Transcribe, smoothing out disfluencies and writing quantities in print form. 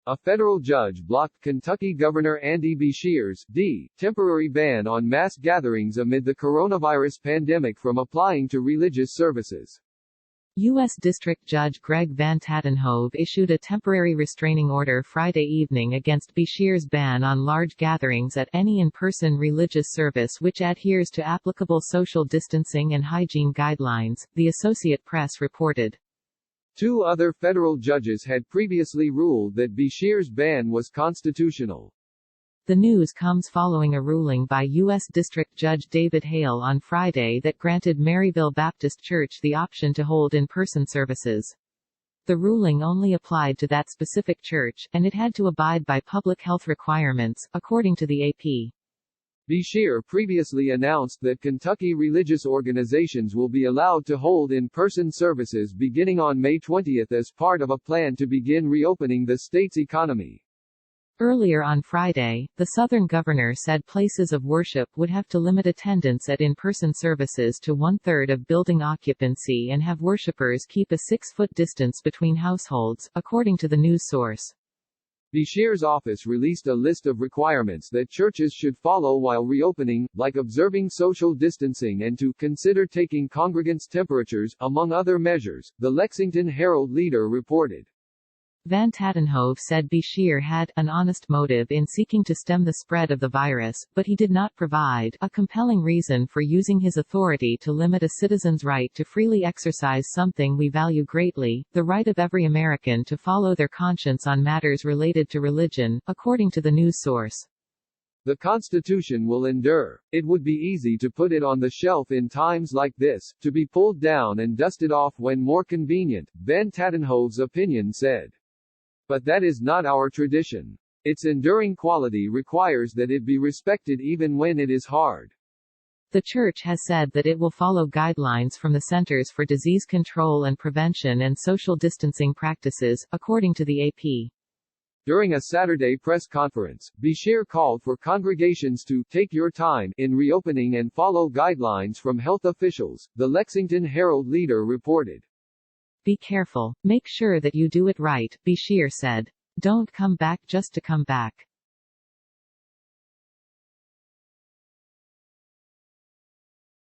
A federal judge blocked Kentucky Governor Andy Beshear's temporary ban on mass gatherings amid the coronavirus pandemic from applying to religious services. U.S. District Judge Greg Van Tatenhove issued a temporary restraining order Friday evening against Beshear's ban on large gatherings at any in-person religious service which adheres to applicable social distancing and hygiene guidelines, the Associated Press reported. Two other federal judges had previously ruled that Beshear's ban was constitutional. The news comes following a ruling by U.S. District Judge TheHill on Friday that granted Maryville Baptist Church the option to hold in-person services. The ruling only applied to that specific church, and it had to abide by public health requirements, according to the AP. Beshear previously announced that Kentucky religious organizations will be allowed to hold in-person services beginning on May 20 as part of a plan to begin reopening the state's economy. Earlier on Friday, the Southern governor said places of worship would have to limit attendance at in-person services to one-third of building occupancy and have worshipers keep a 6-foot distance between households, according to the news source. Beshear's office released a list of requirements that churches should follow while reopening, like observing social distancing and to consider taking congregants' temperatures, among other measures, the Lexington Herald-Leader reported. Van Tatenhove said Beshear had an honest motive in seeking to stem the spread of the virus, but he did not provide a compelling reason for using his authority to limit a citizen's right to freely exercise something we value greatly, the right of every American to follow their conscience on matters related to religion, according to the news source. The Constitution will endure. It would be easy to put it on the shelf in times like this, to be pulled down and dusted off when more convenient, Van Tatenhove's opinion said. But that is not our tradition. Its enduring quality requires that it be respected even when it is hard. The church has said that it will follow guidelines from the Centers for Disease Control and Prevention and social distancing practices, according to the AP. During a Saturday press conference, Beshear called for congregations to take your time in reopening and follow guidelines from health officials, the Lexington Herald-Leader reported. Be careful, make sure that you do it right, Beshear said. Don't come back just to come back.